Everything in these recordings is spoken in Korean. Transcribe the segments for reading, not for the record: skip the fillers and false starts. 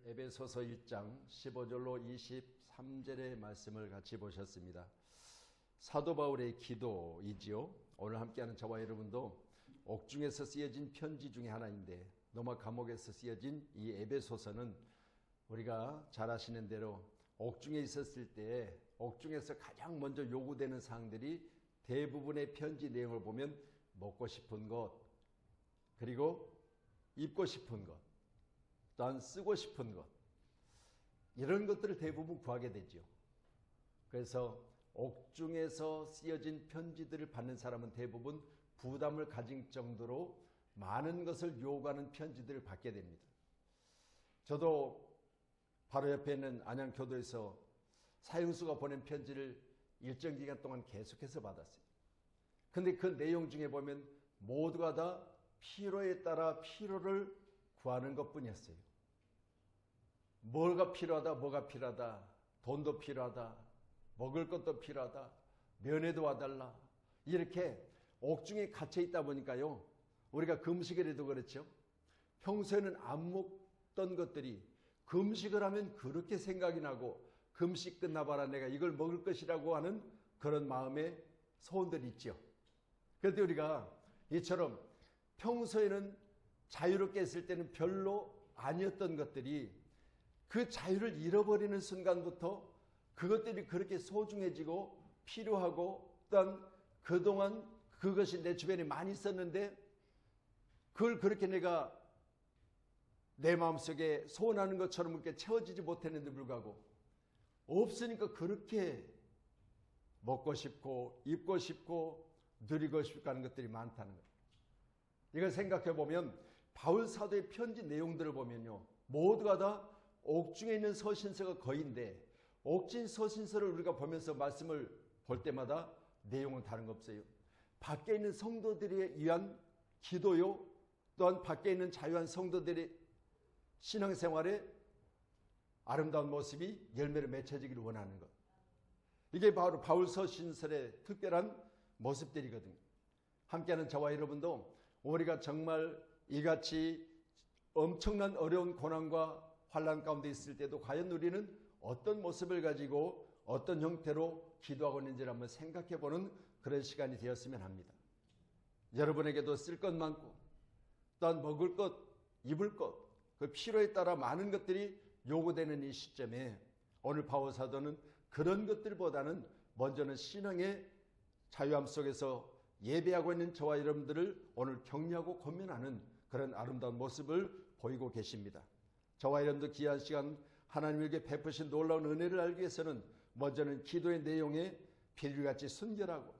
에베소서 1장 15절로 23절의 말씀을 같이 보셨습니다. 사도 바울의 기도이지요. 오늘 함께하는 저와 여러분도 옥중에서 쓰여진 편지 중에 하나인데 로마 감옥에서 쓰여진 이 에베소서는 우리가 잘 아시는 대로 옥중에 있었을 때 옥중에서 가장 먼저 요구되는 사항들이 대부분의 편지 내용을 보면 먹고 싶은 것, 그리고 입고 싶은 것, 또한 쓰고 싶은 것, 이런 것들을 대부분 구하게 되죠. 그래서 옥중에서 쓰여진 편지들을 받는 사람은 대부분 부담을 가질 정도로 많은 것을 요구하는 편지들을 받게 됩니다. 저도 바로 옆에 있는 안양교도에서 사형수가 보낸 편지를 일정 기간 동안 계속해서 받았어요. 근데 그 내용 중에 보면 모두가 다 필요에 따라 필요를 구하는 것뿐이었어요. 뭐가 필요하다, 돈도 필요하다, 먹을 것도 필요하다, 면회도 와달라, 이렇게 옥중에 갇혀 있다 보니까요, 우리가 금식이라도 그렇죠. 평소에는 안 먹던 것들이 금식을 하면 그렇게 생각이 나고, 금식 끝나봐라 내가 이걸 먹을 것이라고 하는 그런 마음의 소원들이 있죠. 그런데 우리가 이처럼 평소에는 자유롭게 했을 때는 별로 아니었던 것들이 그 자유를 잃어버리는 순간부터 그것들이 그렇게 소중해지고 필요하고, 또한 그동안 그것이 내 주변에 많이 있었는데 그걸 그렇게 내가 내 마음속에 소원하는 것처럼 이렇게 채워지지 못했는데 불구하고 없으니까 그렇게 먹고 싶고 입고 싶고 누리고 싶고 하는 것들이 많다는 거예요. 이걸 생각해 보면 바울 사도의 편지 내용들을 보면요, 모두가 다 옥중에 있는 서신서가 거의인데 옥중 서신서를 우리가 보면서 말씀을 볼 때마다 내용은 다른 거 없어요. 밖에 있는 성도들에 의한 기도요, 또한 밖에 있는 자유한 성도들의 신앙생활에 아름다운 모습이 열매를 맺혀지기를 원하는 것. 이게 바로 바울 서신서의 특별한 모습들이거든요. 함께하는 저와 여러분도 우리가 정말 이같이 엄청난 어려운 고난과 환난 가운데 있을 때도 과연 우리는 어떤 모습을 가지고 어떤 형태로 기도하고 있는지를 한번 생각해 보는 그런 시간이 되었으면 합니다. 여러분에게도 쓸 것 많고 또한 먹을 것, 입을 것, 그 필요에 따라 많은 것들이 요구되는 이 시점에 오늘 바울 사도는 그런 것들보다는 먼저는 신앙의 자유함 속에서 예배하고 있는 저와 여러분들을 오늘 격려하고 권면하는 그런 아름다운 모습을 보이고 계십니다. 저와 여러분들 귀한 시간 하나님에게 베푸신 놀라운 은혜를 알기 위해서는 먼저는 기도의 내용에 비둘기같이 순결하고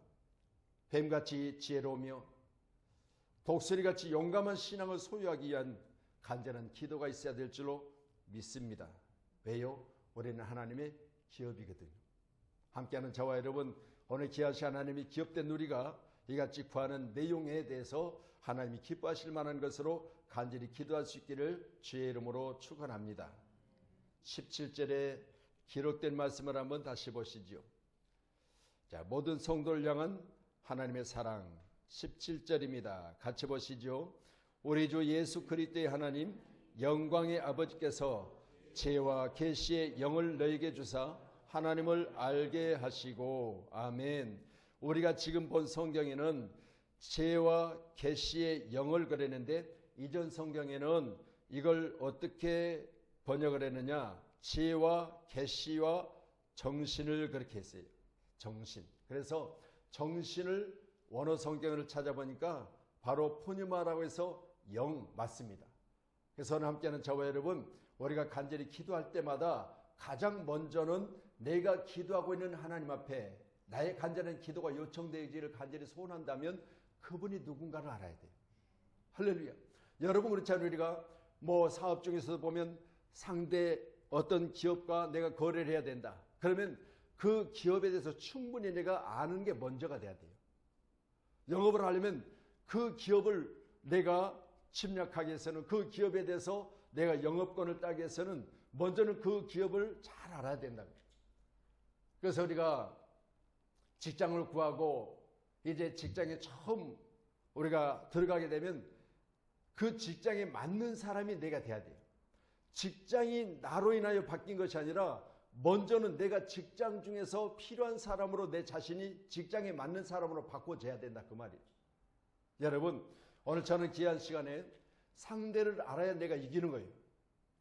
뱀같이 지혜로우며 독수리같이 용감한 신앙을 소유하기 위한 간절한 기도가 있어야 될 줄로 믿습니다. 왜요? 우리는 하나님의 기업이거든요. 함께하는 저와 여러분, 오늘 귀한 시간 하나님이 기업된 우리가 이같이 구하는 내용에 대해서 하나님이 기뻐하실 만한 것으로 간절히 기도할 수 있기를 주의 이름으로 축원합니다. 17절에 기록된 말씀을 한번 다시 보시죠. 자, 모든 성도를 향한 하나님의 사랑, 17절입니다. 같이 보시죠. 우리 주 예수 그리스도의 하나님 영광의 아버지께서 지혜와 계시의 영을 너에게 주사 하나님을 알게 하시고, 아멘. 우리가 지금 본 성경에는 지혜와 계시의 영을 그랬는데 이전 성경에는 이걸 어떻게 번역을 했느냐, 지혜와 계시와 정신을 그렇게 했어요. 정신. 그래서 정신을 원어 성경을 찾아보니까 바로 포뉴마라고 해서 영 맞습니다. 그래서 오늘 함께하는 저와 여러분, 우리가 간절히 기도할 때마다 가장 먼저는 내가 기도하고 있는 하나님 앞에 나의 간절한 기도가 요청되기를 간절히 소원한다면 그분이 누군가를 알아야 돼요. 할렐루야. 여러분 그렇잖아요. 우리가 사업 중에서 보면 상대 어떤 기업과 내가 거래를 해야 된다. 그러면 그 기업에 대해서 충분히 내가 아는 게 먼저가 돼야 돼요. 영업을 하려면 그 기업을 내가 침략하기 위해서는, 그 기업에 대해서 내가 영업권을 따기 위해서는 먼저는 그 기업을 잘 알아야 된다. 그래서 우리가 직장을 구하고 이제 직장에 처음 우리가 들어가게 되면 그 직장에 맞는 사람이 내가 돼야 돼요. 직장이 나로 인하여 바뀐 것이 아니라 먼저는 내가 직장 중에서 필요한 사람으로 내 자신이 직장에 맞는 사람으로 바꿔줘야 된다 그 말이에요. 여러분 오늘 저는 귀한 시간에 상대를 알아야 내가 이기는 거예요.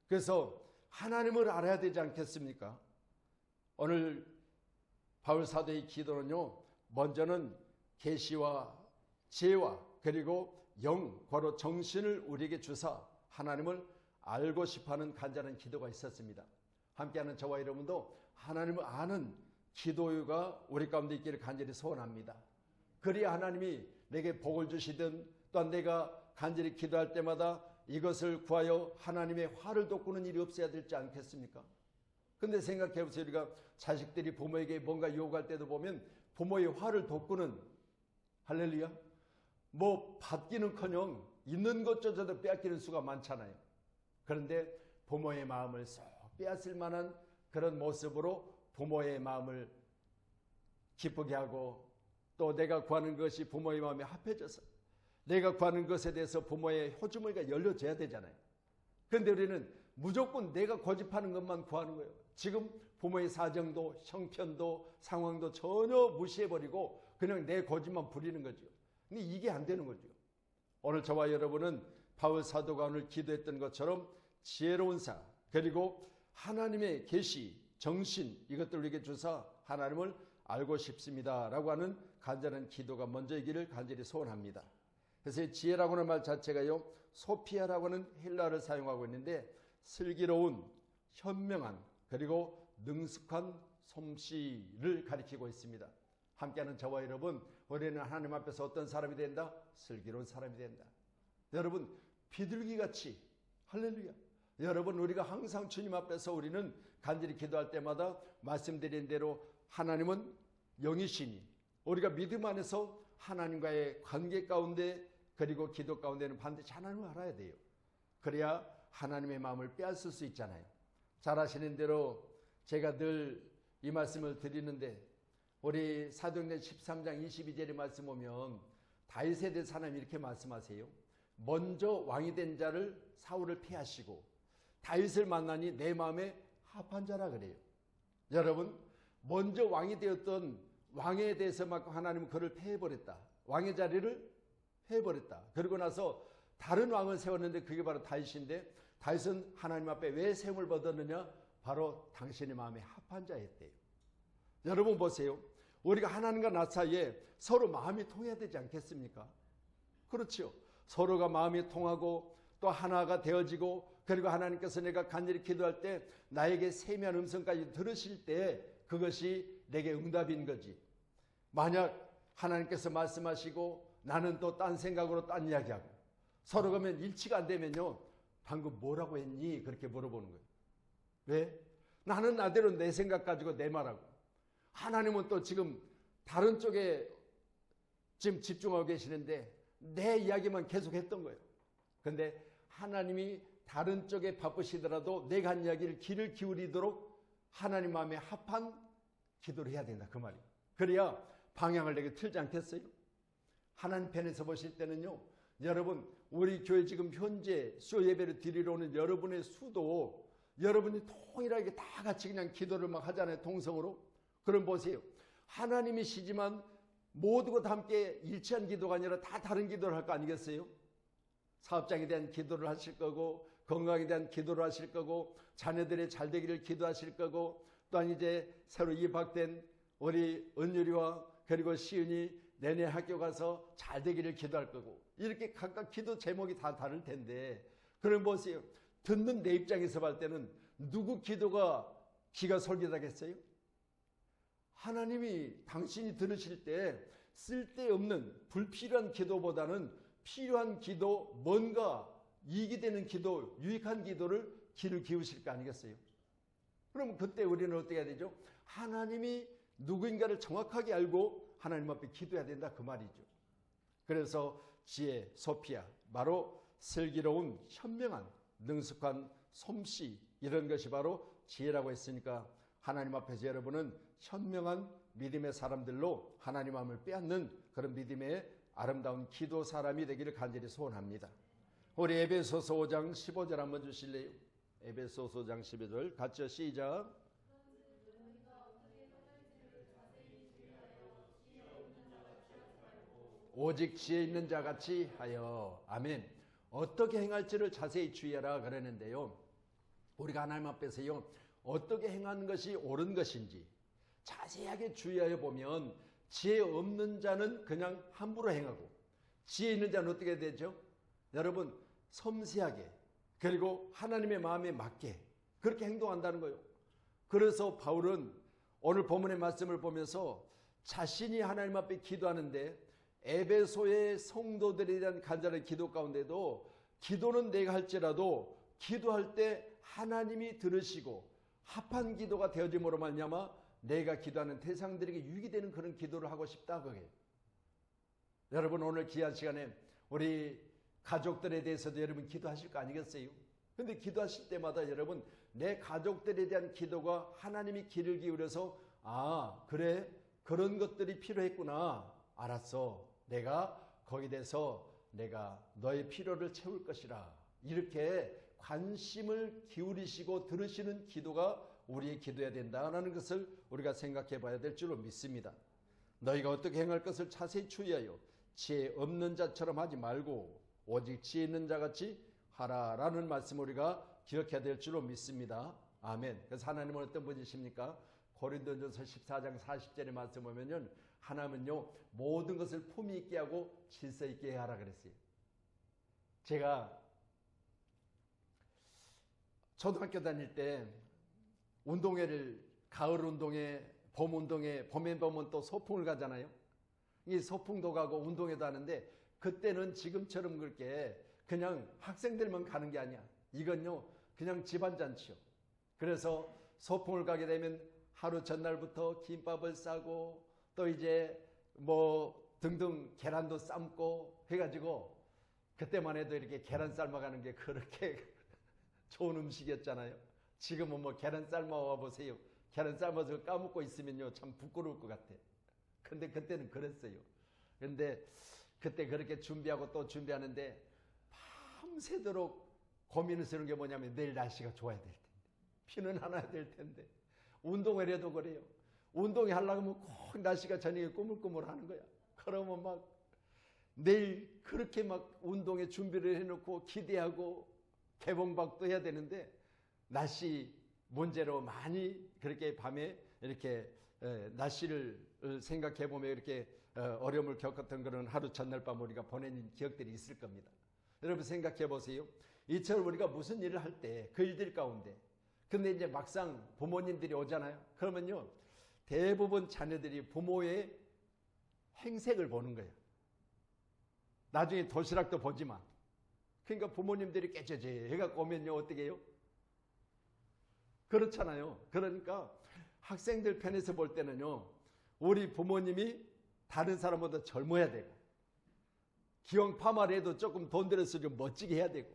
그래서 하나님을 알아야 되지 않겠습니까? 오늘 바울 사도의 기도는요, 먼저는 계시와 지혜와 그리고 영, 바로 정신을 우리에게 주사 하나님을 알고 싶어하는 간절한 기도가 있었습니다. 함께하는 저와 여러분도 하나님을 아는 기도가 우리 가운데 있기를 간절히 소원합니다. 그래야 하나님이 내게 복을 주시든 또한 내가 간절히 기도할 때마다 이것을 구하여 하나님의 화를 돋구는 일이 없어야 되지 않겠습니까? 근데 생각해 보세요. 우리가 자식들이 부모에게 뭔가 요구할 때도 보면 부모의 화를 돋구는, 할렐루야, 뭐 받기는커녕 있는 것조차도 빼앗기는 수가 많잖아요. 그런데 부모의 마음을 쏙 빼앗을 만한 그런 모습으로 부모의 마음을 기쁘게 하고 또 내가 구하는 것이 부모의 마음에 합해져서 내가 구하는 것에 대해서 부모의 호주머니가 열려져야 되잖아요. 그런데 우리는 무조건 내가 고집하는 것만 구하는 거예요. 지금 부모의 사정도 형편도 상황도 전혀 무시해버리고 그냥 내 고집만 부리는 거죠. 근데 이게 안 되는 거죠. 오늘 저와 여러분은 바울 사도가 오늘 기도했던 것처럼 지혜로운 사 그리고 하나님의 계시, 정신 이것들 우리에게 주사 하나님을 알고 싶습니다 라고 하는 간절한 기도가 먼저이기를 간절히 소원합니다. 그래서 이 지혜라고 하는 말 자체가요, 소피아라고 하는 헬라어를 사용하고 있는데 슬기로운, 현명한 그리고 능숙한 솜씨를 가리키고 있습니다. 함께하는 저와 여러분, 우리는 하나님 앞에서 어떤 사람이 된다? 슬기로운 사람이 된다. 여러분 비둘기같이, 할렐루야, 여러분 우리가 항상 주님 앞에서 우리는 간절히 기도할 때마다 말씀드린 대로 하나님은 영이시니 우리가 믿음 안에서 하나님과의 관계 가운데 그리고 기도 가운데는 반드시 하나님을 알아야 돼요. 그래야 하나님의 마음을 빼앗을 수 있잖아요. 잘 아시는 대로 제가 늘 이 말씀을 드리는데 우리 사도행전 13장 22절의 말씀 보면 다윗에 대해서 하나님 이렇게 말씀하세요. 먼저 왕이 된 자를 사울을 패하시고 다윗을 만나니 내 마음에 합한 자라 그래요. 여러분 먼저 왕이 되었던 왕에 대해서 막 하나님은 그를 패해버렸다. 왕의 자리를 패해버렸다. 그러고 나서 다른 왕을 세웠는데 그게 바로 다윗인데 다윗은 하나님 앞에 왜 세움을 받았느냐? 바로 당신의 마음에 합한 자였대요. 여러분 보세요. 우리가 하나님과 나 사이에 서로 마음이 통해야 되지 않겠습니까? 그렇죠. 서로가 마음이 통하고 또 하나가 되어지고 그리고 하나님께서 내가 간절히 기도할 때 나에게 세미한 음성까지 들으실 때 그것이 내게 응답인 거지. 만약 하나님께서 말씀하시고 나는 또 딴 생각으로 딴 이야기하고 서로 그러면 일치가 안 되면요, 방금 뭐라고 했니? 그렇게 물어보는 거예요. 왜? 나는 나대로 내 생각 가지고 내 말하고 하나님은 또 지금 다른 쪽에 지금 집중하고 계시는데 내 이야기만 계속 했던 거예요. 그런데 하나님이 다른 쪽에 바쁘시더라도 내가 한 이야기를 귀를 기울이도록 하나님 마음에 합한 기도를 해야 된다 그 말이에요. 그래야 방향을 내게 틀지 않겠어요? 하나님 편에서 보실 때는요, 여러분 우리 교회 지금 현재 수요 예배를 드리러 오는 여러분의 수도 여러분이 통일하게 다 같이 그냥 기도를 막 하잖아요. 동성으로. 그럼 보세요. 하나님이시지만 모두가 다 함께 일치한 기도가 아니라 다 다른 기도를 할 거 아니겠어요? 사업장에 대한 기도를 하실 거고 건강에 대한 기도를 하실 거고 자녀들의 잘 되기를 기도하실 거고 또한 이제 새로 입학된 우리 은유리와 그리고 시은이 내내 학교 가서 잘 되기를 기도할 거고 이렇게 각각 기도 제목이 다 다를 텐데 그럼 보세요. 듣는 내 입장에서 볼 때는 누구 기도가 귀가 솔깃하겠어요? 하나님이 당신이 들으실 때 쓸데없는 불필요한 기도보다는 필요한 기도, 뭔가 이익이 되는 기도, 유익한 기도를 귀를 기우실 거 아니겠어요? 그럼 그때 우리는 어떻게 해야 되죠? 하나님이 누구인가를 정확하게 알고 하나님 앞에 기도해야 된다 그 말이죠. 그래서 지혜, 소피아, 바로 슬기로운, 현명한, 능숙한 솜씨 이런 것이 바로 지혜라고 했으니까 하나님 앞에서 여러분은 현명한 믿음의 사람들로 하나님 마음을 빼앗는 그런 믿음의 아름다운 기도 사람이 되기를 간절히 소원합니다. 우리 에베소서 5장 15절 한번 주실래요? 에베소서 5장 12절 같이 시작. 오직 지혜 있는 자같이 하여. 아멘. 어떻게 행할지를 자세히 주의하라 그러는데요. 우리가 하나님 앞에서요, 어떻게 행하는 것이 옳은 것인지 자세하게 주의하여 보면 지혜 없는 자는 그냥 함부로 행하고, 지혜 있는 자는 어떻게 되죠? 여러분, 섬세하게, 그리고 하나님의 마음에 맞게 그렇게 행동한다는 거예요. 그래서 바울은 오늘 본문의 말씀을 보면서 자신이 하나님 앞에 기도하는데 에베소의 성도들에 대한 간절한 기도 가운데도 기도는 내가 할지라도 기도할 때 하나님이 들으시고 합한 기도가 되어짐으로 말미암아 내가 기도하는 대상들에게 유익이 되는 그런 기도를 하고 싶다 그게. 여러분, 오늘 귀한 시간에 우리 가족들에 대해서도 여러분 기도하실 거 아니겠어요? 근데 기도하실 때마다 여러분, 내 가족들에 대한 기도가 하나님이 귀를 기울여서 그래, 그런 것들이 필요했구나, 알았어, 내가 거기에 대해서 내가 너의 필요를 채울 것이라, 이렇게 관심을 기울이시고 들으시는 기도가 우리의 기도해야 된다는 것을 우리가 생각해 봐야 될 줄로 믿습니다. 너희가 어떻게 행할 것을 자세히 주의하여 지혜 없는 자처럼 하지 말고 오직 지혜 있는 자같이 하라라는 말씀 우리가 기억해야 될 줄로 믿습니다. 아멘. 그래서 하나님은 어떤 분이십니까? 고린도전서 14장 40절의 말씀 보면은 하나님은요, 모든 것을 품위 있게 하고 질서 있게 하라 그랬어요. 제가 초등학교 다닐 때 운동회를, 가을 운동회, 봄 운동회, 봄에 보면 또 소풍을 가잖아요. 이 소풍도 가고 운동회도 하는데 그때는 지금처럼 그렇게 그냥 학생들만 가는 게 아니야. 이건요, 그냥 집안잔치요. 그래서 소풍을 가게 되면 하루 전날부터 김밥을 싸고 또 이제 뭐 등등 계란도 삶고 해가지고, 그때만 해도 이렇게 계란 삶아가는 게 그렇게 좋은 음식이었잖아요. 지금은 뭐 계란 삶아와 보세요. 계란 삶아서 까먹고 있으면요, 참 부끄러울 것 같아. 근데 그때는 그랬어요. 근데 그때 그렇게 준비하고 또 준비하는데 밤새도록 고민을 쓰는 게 뭐냐면 내일 날씨가 좋아야 될 텐데, 비는 안 와야 될 텐데. 운동회라도 그래요. 운동회 하려고 하면 꼭 날씨가 저녁에 꾸물꾸물 하는 거야. 그러면 막 내일 그렇게 막 운동회 준비를 해놓고 기대하고 개봉박도 해야 되는데 날씨 문제로 많이 그렇게 밤에 이렇게 날씨를 생각해 보면 이렇게 어려움을 겪었던 그런 하루 전날 밤 우리가 보낸 기억들이 있을 겁니다. 여러분 생각해 보세요. 이처럼 우리가 무슨 일을 할 때 그 일들 가운데, 근데 이제 막상 부모님들이 오잖아요. 그러면요, 대부분 자녀들이 부모의 행색을 보는 거예요. 나중에 도시락도 보지만. 그러니까 부모님들이 깨져제 해갖고 오면요, 어떻게 해요? 그렇잖아요. 그러니까 학생들 편에서 볼 때는요, 우리 부모님이 다른 사람보다 젊어야 되고, 기왕 파마를 해도 조금 돈 들여서 좀 멋지게 해야 되고,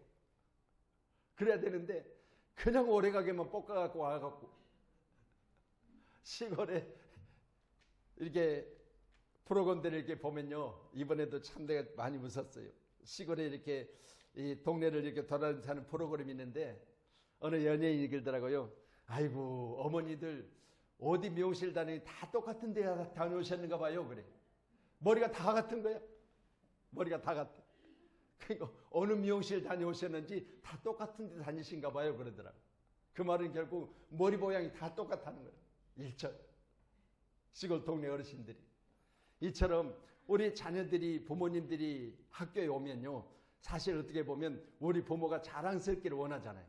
그래야 되는데 그냥 오래가게만 볶아갖고 와갖고 시골에 이렇게 프로그램들을 이렇게 보면요, 이번에도 참 내가 많이 웃었어요. 시골에 이렇게 이 동네를 이렇게 돌아다니는 프로그램이 있는데 어느 연예인이 그러더라고요. 아이고, 어머니들 어디 미용실 다니니 다 똑같은 데 다녀오셨는가 봐요. 그래. 머리가 다 같은 거야. 머리가 다 같아. 그러니까 어느 미용실 다녀오셨는지 다 똑같은 데 다니신가 봐요. 그러더라고. 그 말은 결국 머리 모양이 다 똑같다는 거예요. 일절. 시골 동네 어르신들이. 이처럼 우리 자녀들이, 부모님들이 학교에 오면요, 사실 어떻게 보면 우리 부모가 자랑스럽기를 원하잖아요.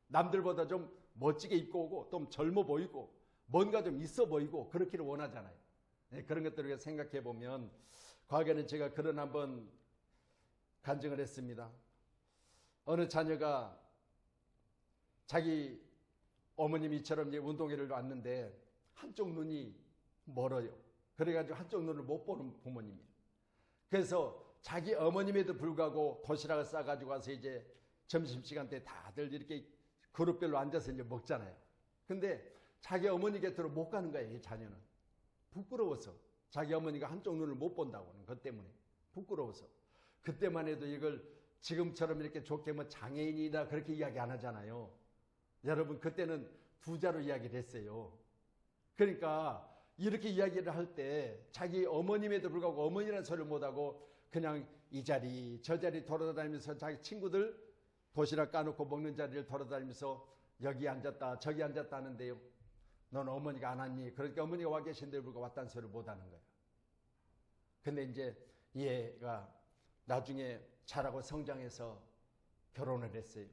남들보다 좀 멋지게 입고 오고 좀 젊어 보이고 뭔가 좀 있어 보이고 그렇기를 원하잖아요. 네, 그런 것들을 생각해 보면 과거에는 제가 그런 한번 간증을 했습니다. 어느 자녀가 자기 어머님이 이처럼 이제 운동회를 왔는데 한쪽 눈이 멀어요. 그래가지고 한쪽 눈을 못 보는 부모님이에요. 그래서 자기 어머님에도 불구하고 도시락을 싸가지고 와서 이제 점심시간 때 다들 이렇게 그룹별로 앉아서 이제 먹잖아요. 근데 자기 어머니 곁으로 못 가는 거예요, 이 자녀는. 부끄러워서. 자기 어머니가 한쪽 눈을 못 본다고는 것 때문에. 부끄러워서. 그때만 해도 이걸 지금처럼 이렇게 좋게 뭐 장애인이다 그렇게 이야기 안 하잖아요. 여러분 그때는 부자로 이야기를 했어요. 그러니까 이렇게 이야기를 할 때 자기 어머님에도 불구하고 어머니라는 소리를 못하고 그냥 이 자리 저 자리 돌아다니면서 자기 친구들 도시락 까놓고 먹는 자리를 돌아다니면서 여기 앉았다 저기 앉았다 하는데요. 넌 어머니가 안 왔니? 그러니까 어머니가 와 계신데 불구하고 왔다는 소리를 못하는 거예요. 근데 이제 얘가 나중에 자라고 성장해서 결혼을 했어요.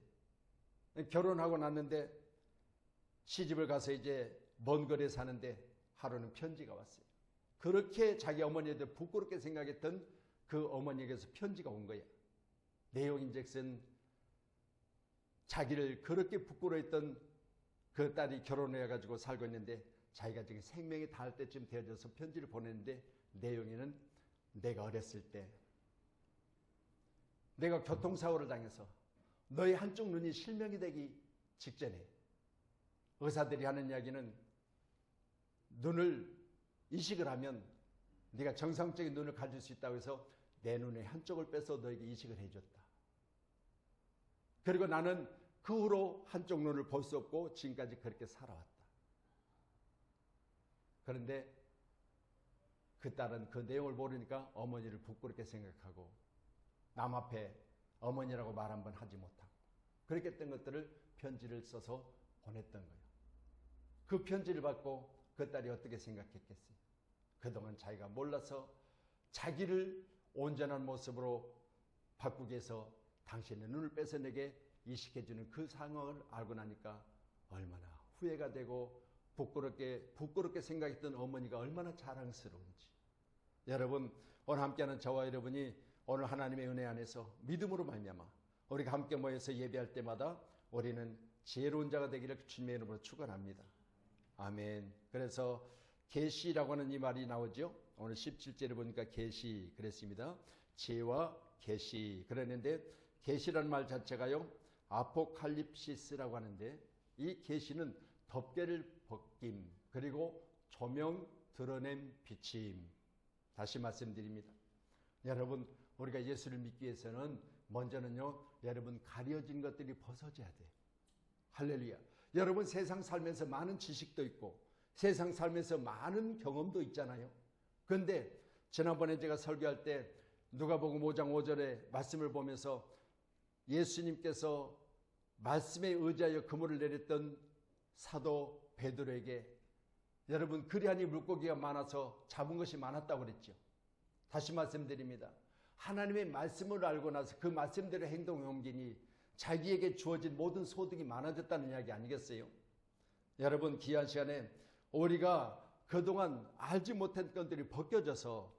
결혼하고 났는데 시집을 가서 이제 먼 거리에 사는데 하루는 편지가 왔어요. 그렇게 자기 어머니한테 부끄럽게 생각했던 그 어머니에게서 편지가 온 거야. 내용인즉슨 자기를 그렇게 부끄러워했던 그 딸이 결혼해가지고 살고 있는데 자기가 지금 생명이 닿을 때쯤 되어져서 편지를 보냈는데 내용에는 내가 어렸을 때 내가 교통사고를 당해서 너의 한쪽 눈이 실명이 되기 직전에 의사들이 하는 이야기는 눈을 이식을 하면 네가 정상적인 눈을 가질 수 있다고 해서 내 눈의 한쪽을 빼서 너에게 이식을 해줬다. 그리고 나는 그 후로 한쪽 눈을 볼 수 없고 지금까지 그렇게 살아왔다. 그런데 그 딸은 그 내용을 모르니까 어머니를 부끄럽게 생각하고 남 앞에 어머니라고 말 한번 하지 못하고 그렇게 했던 것들을 편지를 써서 보냈던 거예요. 그 편지를 받고 그 딸이 어떻게 생각했겠어요? 그동안 자기가 몰라서 자기를 온전한 모습으로 바꾸기 위해서 당신의 눈을 빼서 내게 이식해주는 그 상황을 알고 나니까 얼마나 후회가 되고 부끄럽게 생각했던 어머니가 얼마나 자랑스러운지. 여러분 오늘 함께하는 저와 여러분이 오늘 하나님의 은혜 안에서 믿음으로 말미암아 우리가 함께 모여서 예배할 때마다 우리는 지혜로운 자가 되기를 주님의 이름으로 축원합니다. 아멘. 그래서 계시라고 하는 이 말이 나오죠. 오늘 17절에 보니까 계시 그랬습니다. 지혜와 계시 그랬는데 계시라는 말 자체가요. 아포칼립시스라고 하는데 이 계시는 덮개를 벗김 그리고 조명 드러냄 비침. 다시 말씀드립니다. 여러분 우리가 예수를 믿기 위해서는 먼저는요. 여러분 가려진 것들이 벗어져야 돼요. 할렐루야. 여러분 세상 살면서 많은 지식도 있고 세상 살면서 많은 경험도 있잖아요. 그런데 지난번에 제가 설교할 때 누가복음 5장 5절에 말씀을 보면서 예수님께서 말씀에 의지하여 그물을 내렸던 사도 베드로에게 여러분 그리하니 물고기가 많아서 잡은 것이 많았다고 그랬죠. 다시 말씀드립니다. 하나님의 말씀을 알고 나서 그 말씀대로 행동에 옮기니 자기에게 주어진 모든 소득이 많아졌다는 이야기 아니겠어요? 여러분 귀한 시간에 우리가 그동안 알지 못한 것들이 벗겨져서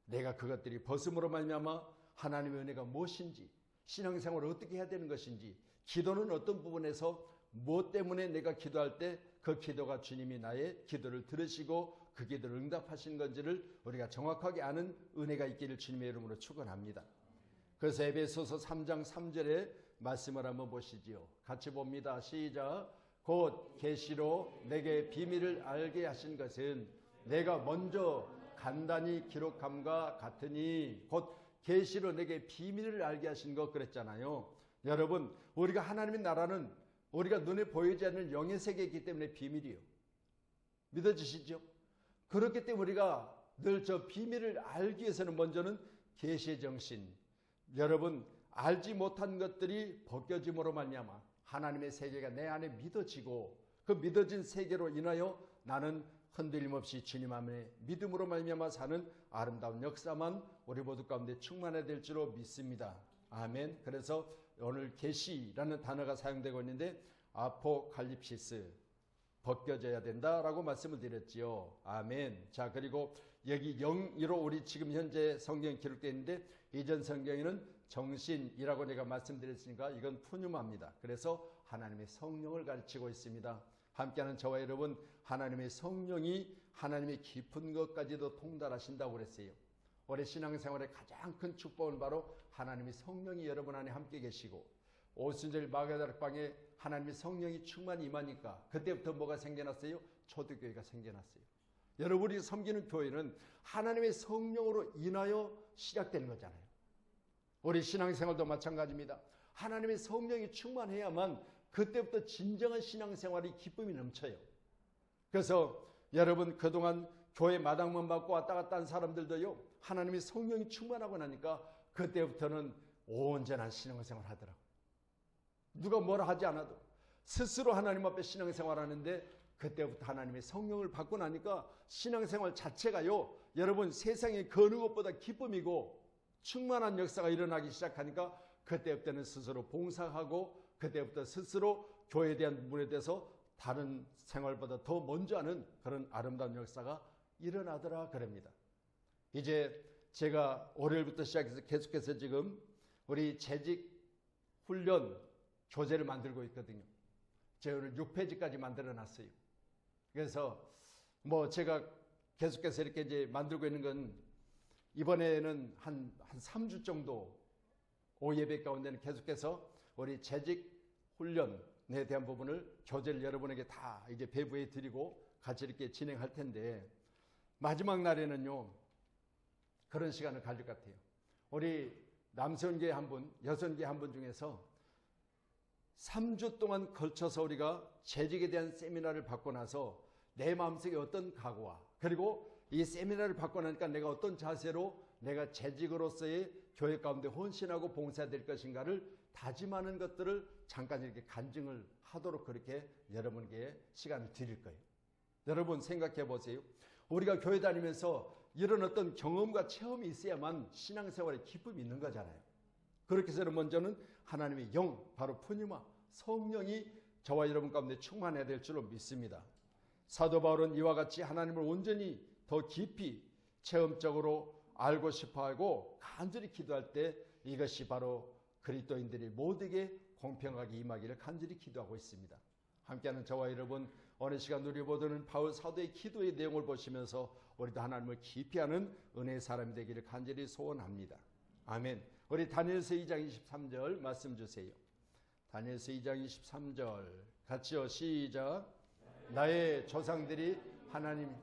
내가 그것들이 벗음으로 말미암아 하나님의 은혜가 무엇인지 신앙생활을 어떻게 해야 되는 것인지 기도는 어떤 부분에서 무엇 때문에 내가 기도할 때 그 기도가 주님이 나의 기도를 들으시고 그 기도를 응답하신 건지를 우리가 정확하게 아는 은혜가 있기를 주님의 이름으로 축원합니다. 그래서 에베소서 3장 3절에 말씀을 한번 보시지요. 같이 봅니다. 시작. 곧 계시로 내게 비밀을 알게 하신 것은 내가 먼저 간단히 기록함과 같으니 곧 계시로 내게 비밀을 알게 하신 것 그랬잖아요. 여러분 우리가 하나님의 나라는 우리가 눈에 보이지 않는 영의 세계이기 때문에 비밀이에요. 믿어지시죠? 그렇기 때문에 우리가 늘 저 비밀을 알기 위해서는 먼저는 계시의 정신 여러분 알지 못한 것들이 벗겨짐으로 말미암아 하나님의 세계가 내 안에 믿어지고 그 믿어진 세계로 인하여 나는 흔들림 없이 주님 안에 믿음으로 말미암아 사는 아름다운 역사만 우리 모두 가운데 충만해야 될 줄로 믿습니다. 아멘. 그래서 오늘 계시라는 단어가 사용되고 있는데 아포칼립시스 벗겨져야 된다라고 말씀을 드렸지요. 아멘. 자 그리고 여기 영으로 우리 지금 현재 성경에 기록되어 있는데 이전 성경에는 정신이라고 내가 말씀드렸으니까 이건 푸뉴마입니다. 그래서 하나님의 성령을 가르치고 있습니다. 함께하는 저와 여러분 하나님의 성령이 하나님의 깊은 것까지도 통달하신다고 그랬어요. 올해 신앙생활의 가장 큰 축복은 바로 하나님의 성령이 여러분 안에 함께 계시고 오순절 마가다락방에 하나님의 성령이 충만히 임하니까 그때부터 뭐가 생겨났어요? 초대교회가 생겨났어요. 여러분이 섬기는 교회는 하나님의 성령으로 인하여 시작되는 거잖아요. 우리 신앙생활도 마찬가지입니다. 하나님의 성령이 충만해야만 그때부터 진정한 신앙생활이 기쁨이 넘쳐요. 그래서 여러분 그동안 교회 마당만 받고 왔다 갔다 한 사람들도요, 하나님의 성령이 충만하고 나니까 그때부터는 온전한 신앙생활 하더라고요. 누가 뭐라 하지 않아도 스스로 하나님 앞에 신앙생활 하는데, 그때부터 하나님의 성령을 받고 나니까 신앙생활 자체가요, 여러분 세상의 그 어느 것보다 기쁨이고 충만한 역사가 일어나기 시작하니까 그때부터는 스스로 봉사하고, 그때부터 스스로 교회에 대한 부분에 대해서 다른 생활보다 더 먼저 하는 그런 아름다운 역사가 일어나더라 그럽니다. 이제 제가 월요일부터 시작해서 계속해서 지금 우리 재직 훈련 교재를 만들고 있거든요. 제가 오늘 6페이지까지 만들어 놨어요. 그래서 뭐 제가 계속해서 이렇게 이제 만들고 있는 건, 이번에는 한 3주 정도 오예배 가운데는 계속해서 우리 재직 훈련에 대한 부분을 교재를 여러분에게 다 이제 배부해 드리고 같이 이렇게 진행할 텐데, 마지막 날에는요 그런 시간을 가질 것 같아요. 우리 남성계 한 분, 여성계 한 분 중에서 3주 동안 걸쳐서 우리가 재직에 대한 세미나를 받고 나서 내 마음속에 어떤 각오와, 그리고 이 세미나를 받고 나니까 내가 어떤 자세로 내가 재직으로서의 교회 가운데 헌신하고 봉사될 것인가를 다짐하는 것들을 잠깐 이렇게 간증을 하도록 그렇게 여러분에게 시간을 드릴 거예요. 여러분 생각해 보세요. 우리가 교회 다니면서 이런 어떤 경험과 체험이 있어야만 신앙생활에 기쁨이 있는 거잖아요. 그렇게 해서 먼저는 하나님의 영, 바로 푸니마 성령이 저와 여러분 가운데 충만해야 될 줄로 믿습니다. 사도 바울은 이와 같이 하나님을 온전히 더 깊이 체험적으로 알고 싶어하고 간절히 기도할 때 이것이 바로 그리스도인들이 모두에게 공평하게 임하기를 간절히 기도하고 있습니다. 함께하는 저와 여러분, 어느 시간 누려보던 바울 사도의 기도의 내용을 보시면서 우리도 하나님을 깊이 아는 은혜의 사람이 되기를 간절히 소원합니다. 아멘. 우리 다니엘서 2장 23절 말씀 주세요. 다니엘서 2장 23절 같이요. 시작. 나의 조상들이 하나님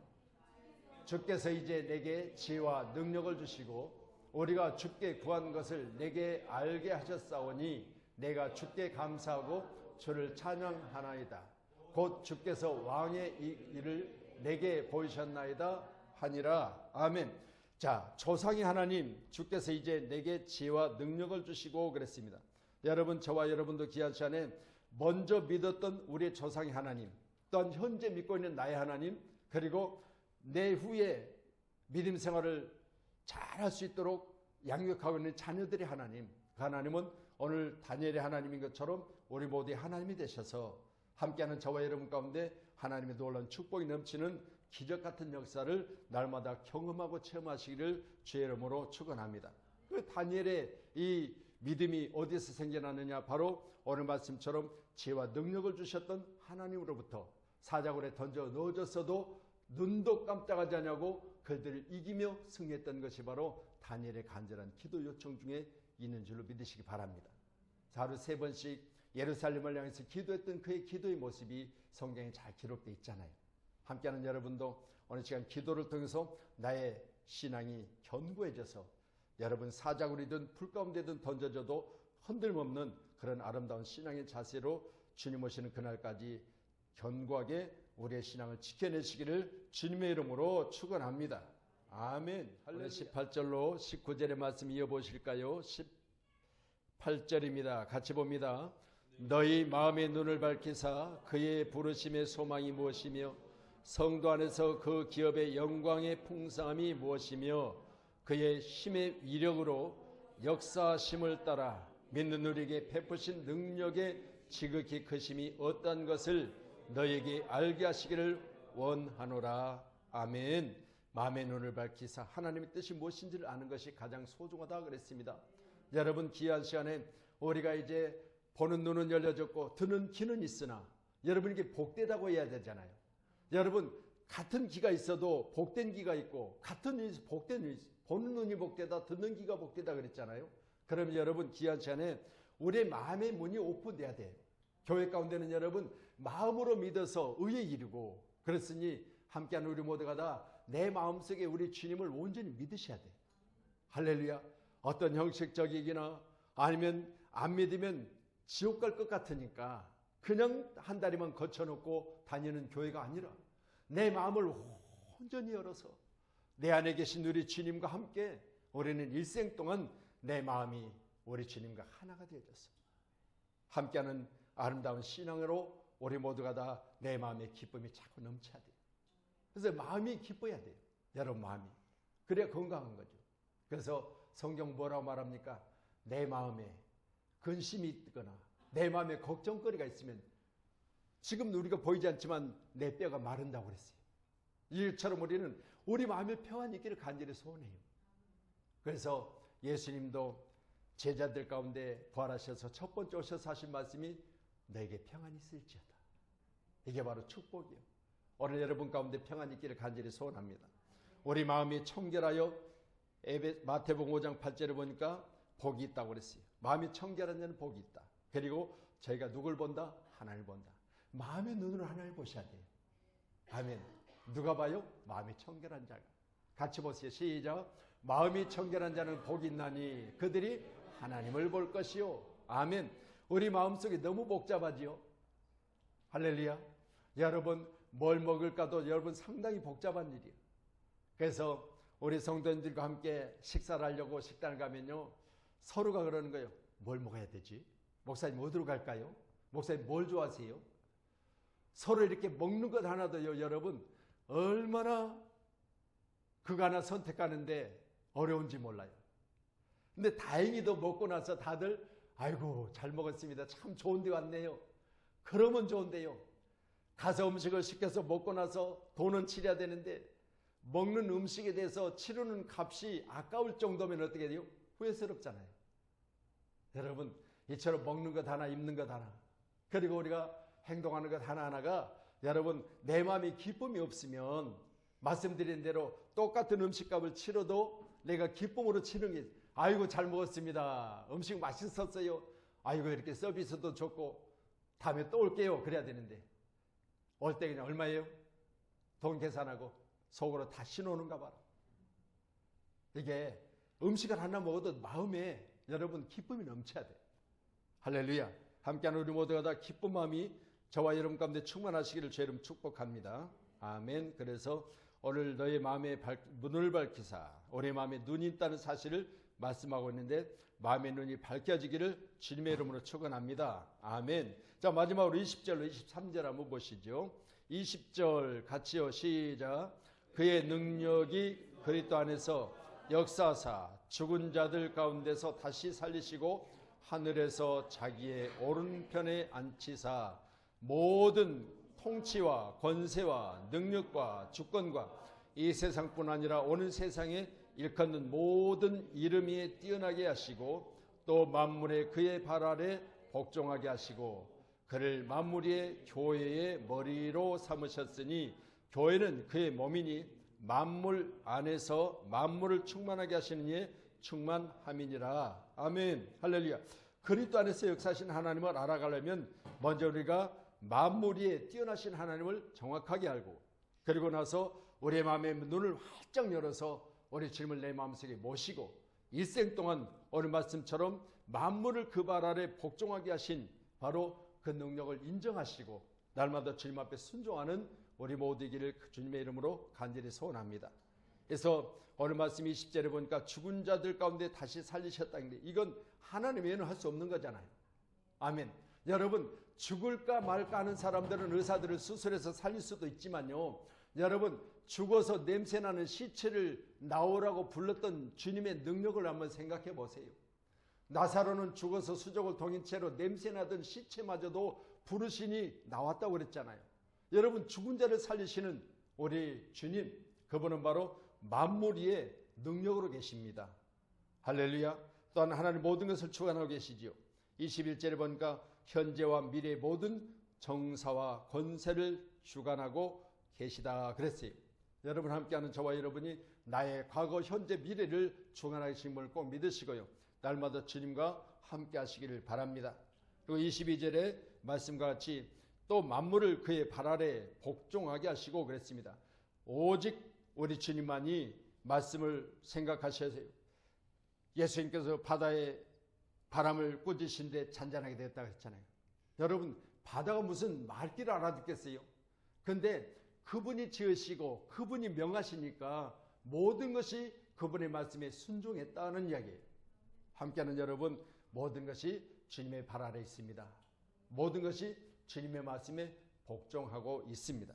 주께서 이제 내게 지혜와 능력을 주시고 우리가 주께 구한 것을 내게 알게 하셨사오니 내가 주께 감사하고 주를 찬양하나이다. 곧 주께서 왕의 일을 내게 보이셨나이다 하니라. 아멘. 자, 조상의 하나님 주께서 이제 내게 지혜와 능력을 주시고 그랬습니다. 여러분, 저와 여러분도 귀한 시간에 먼저 믿었던 우리의 조상의 하나님, 또한 현재 믿고 있는 나의 하나님, 그리고 내 후에 믿음 생활을 잘할 수 있도록 양육하고 있는 자녀들의 하나님, 그 하나님은 오늘 다니엘의 하나님인 것처럼 우리 모두의 하나님이 되셔서 함께하는 저와 여러분 가운데 하나님의 놀라운 축복이 넘치는 기적 같은 역사를 날마다 경험하고 체험하시기를 주의 이름으로 축원합니다. 그 다니엘의 이 믿음이 어디서 생겨나느냐, 바로 오늘 말씀처럼 지혜와 능력을 주셨던 하나님으로부터 사자굴에 던져 넣어졌어도 눈도 깜짝하지 않냐고 그들을 이기며 승리했던 것이 바로 다니엘의 간절한 기도 요청 중에 있는 줄로 믿으시기 바랍니다. 하루 3번씩 예루살렘을 향해서 기도했던 그의 기도의 모습이 성경에 잘 기록되어 있잖아요. 함께하는 여러분도 어느 시간 기도를 통해서 나의 신앙이 견고해져서 여러분 사자굴이든 불 가운데든 던져져도 흔들림없는 그런 아름다운 신앙의 자세로 주님 오시는 그날까지 견고하게 우리의 신앙을 지켜내시기를 주님의 이름으로 축원합니다. 아멘. 18절로 19절의 말씀 이어보실까요? 18절입니다. 같이 봅니다. 너희 마음의 눈을 밝히사 그의 부르심의 소망이 무엇이며 성도 안에서 그 기업의 영광의 풍성함이 무엇이며 그의 힘의 위력으로 역사심을 따라 믿는 우리에게 베푸신 능력의 지극히 크심이 어떠한 것을 너에게 알게 하시기를 원하노라. 아멘. 마음의 눈을 밝히사 하나님의 뜻이 무엇인지를 아는 것이 가장 소중하다 그랬습니다. 여러분, 귀한 시간에 우리가 이제 보는 눈은 열려졌고 듣는 귀는 있으나 여러분에게 복되다고 해야 되잖아요. 여러분, 같은 귀가 있어도 복된 귀가 있고 같은 눈이 복된 눈이 있어요. 보는 눈이 복되다, 듣는 귀가 복되다 그랬잖아요. 그럼 여러분, 귀한 시간에 우리의 마음의 문이 오픈돼야 돼요. 교회 가운데는 여러분 마음으로 믿어서 의에 이르고, 그랬으니 함께하는 우리 모두가 다 내 마음속에 우리 주님을 온전히 믿으셔야 돼요. 할렐루야. 어떤 형식적이기나 아니면 안 믿으면 지옥 갈 것 같으니까 그냥 한 다리만 거쳐놓고 다니는 교회가 아니라 내 마음을 온전히 열어서 내 안에 계신 우리 주님과 함께 우리는 일생 동안 내 마음이 우리 주님과 하나가 되어졌어. 함께하는 아름다운 신앙으로 우리 모두가 다 내 마음의 기쁨이 자꾸 넘쳐야 돼요. 그래서 마음이 기뻐야 돼요. 여러분 마음이. 그래야 건강한 거죠. 그래서 성경 뭐라고 말합니까? 내 마음에 근심이 있거나 내 마음에 걱정거리가 있으면 지금 우리가 보이지 않지만 내 뼈가 마른다고 그랬어요. 이처럼 우리는 우리 마음에 평안이 있기를 간절히 소원해요. 그래서 예수님도 제자들 가운데 부활하셔서 첫 번째 오셔서 하신 말씀이 너에게 평안이 있을지어다. 이게 바로 축복이에요. 오늘 여러분 가운데 평안이 있기를 간절히 소원합니다. 우리 마음이 청결하여 마태복음 5장 8절에 보니까 복이 있다고 그랬어요. 마음이 청결한 자는 복이 있다. 그리고 저희가 누굴 본다? 하나님을 본다. 마음의 눈으로 하나님을 보셔야 돼요. 아멘. 누가 봐요? 마음이 청결한 자가. 같이 보세요. 시작. 마음이 청결한 자는 복이 있나니 그들이 하나님을 볼 것이요. 아멘. 우리 마음속이 너무 복잡하지요. 할렐루야. 여러분 뭘 먹을까도 여러분 상당히 복잡한 일이에요. 그래서 우리 성도님들과 함께 식사를 하려고 식당을 가면요, 서로가 그러는 거예요. 뭘 먹어야 되지? 목사님 어디로 갈까요? 목사님 뭘 좋아하세요? 서로 이렇게 먹는 것 하나도요, 여러분 얼마나 그거 하나 선택하는데 어려운지 몰라요. 근데 다행히도 먹고 나서 다들 아이고 잘 먹었습니다. 참 좋은 데 왔네요. 그러면 좋은데요, 가서 음식을 시켜서 먹고 나서 돈은 치러야 되는데 먹는 음식에 대해서 치르는 값이 아까울 정도면 어떻게 돼요? 후회스럽잖아요. 여러분 이처럼 먹는 것 하나, 입는 것 하나, 그리고 우리가 행동하는 것 하나하나가 여러분 내 마음에 기쁨이 없으면 말씀드린 대로 똑같은 음식값을 치러도 내가 기쁨으로 치는 게 아이고 잘 먹었습니다. 음식 맛있었어요. 아이고 이렇게 서비스도 좋고 다음에 또 올게요. 그래야 되는데 올 때 그냥 얼마예요? 돈 계산하고 속으로 다 신호는가 봐라. 이게 음식을 하나 먹어도 마음에 여러분 기쁨이 넘쳐야 돼요. 할렐루야. 함께하는 우리 모두가 다 기쁜 마음이 저와 여러분 가운데 충만하시기를 주 이름 축복합니다. 아멘. 그래서 오늘 너의 마음의 문을 밝히사 우리 마음에 눈이 있다는 사실을 말씀하고 있는데 마음의 눈이 밝혀지기를 주님의 이름으로 축원합니다. 아멘. 자, 마지막으로 20절로 23절 한번 보시죠. 20절 같이요. 시작. 그의 능력이 그리스도 안에서 역사하사 죽은 자들 가운데서 다시 살리시고 하늘에서 자기의 오른편에 앉히사 모든 통치와 권세와 능력과 주권과 이 세상뿐 아니라 오는 세상에 일컫는 모든 이름 위에 뛰어나게 하시고 또 만물에 그의 발 아래 복종하게 하시고 그를 만물 위의 교회의 머리로 삼으셨으니 교회는 그의 몸이니 만물 안에서 만물을 충만하게 하시는 이의 충만함이니라. 아멘. 할렐루야. 그리스도 안에서 역사하신 하나님을 알아가려면 먼저 우리가 만물 위에 뛰어나신 하나님을 정확하게 알고 그리고 나서 우리의 마음의 눈을 활짝 열어서 우리 주님을 내 마음속에 모시고 일생 동안 오늘 말씀처럼 만물을 그 발 아래 복종하게 하신 바로 그 능력을 인정하시고 날마다 주님 앞에 순종하는 우리 모두이기를 주님의 이름으로 간절히 소원합니다. 그래서 오늘 말씀 20절에 보니까 죽은 자들 가운데 다시 살리셨다는 게 이건 하나님 외에는 할 수 없는 거잖아요. 아멘. 여러분 죽을까 말까 하는 사람들은 의사들을 수술해서 살릴 수도 있지만요, 여러분 죽어서 냄새나는 시체를 나오라고 불렀던 주님의 능력을 한번 생각해 보세요. 나사로는 죽어서 수족을 동인 채로 냄새나던 시체마저도 부르시니 나왔다고 그랬잖아요. 여러분 죽은 자를 살리시는 우리 주님, 그분은 바로 만물 위에 능력으로 계십니다. 할렐루야. 또한 하나님 모든 것을 주관하고 계시지요. 21절에 보니까 현재와 미래의 모든 정사와 권세를 주관하고 계시다 그랬어요. 여러분 함께하는 저와 여러분이 나의 과거, 현재, 미래를 주관하신 분을 꼭 믿으시고요, 날마다 주님과 함께 하시기를 바랍니다. 그리고 22절에 말씀과 같이 또 만물을 그의 발 아래 복종하게 하시고 그랬습니다. 오직 우리 주님만이 말씀을 생각하셔야 해요. 예수님께서 바다에 바람을 꾸짖으신데 잔잔하게 됐다고 했잖아요. 여러분 바다가 무슨 말귀를 알아듣겠어요? 근데 그분이 지으시고 그분이 명하시니까 모든 것이 그분의 말씀에 순종했다는 이야기예요. 함께하는 여러분, 모든 것이 주님의 발 아래 있습니다. 모든 것이 주님의 말씀에 복종하고 있습니다.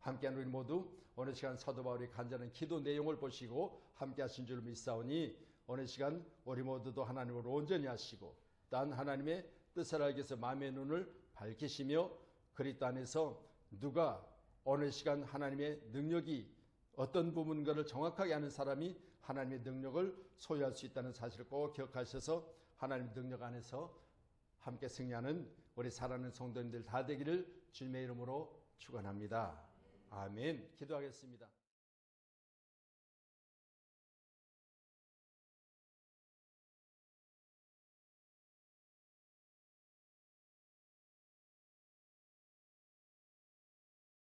함께하는 우리 모두 오늘 시간 사도 바울의 간절한 기도 내용을 보시고 함께하신 줄 믿사오니 오늘 시간 우리 모두도 하나님을 온전히 하시고 단 하나님의 뜻을 알기 위해서 마음의 눈을 밝히시며 그리스도 안에서 누가 오늘 시간 하나님의 능력이 어떤 부분인가를 정확하게 아는 사람이 하나님의 능력을 소유할 수 있다는 사실을 꼭 기억하셔서 하나님의 능력 안에서 함께 승리하는 우리 사랑하는 성도님들 다 되기를 주님의 이름으로 축원합니다. 아멘. 기도하겠습니다.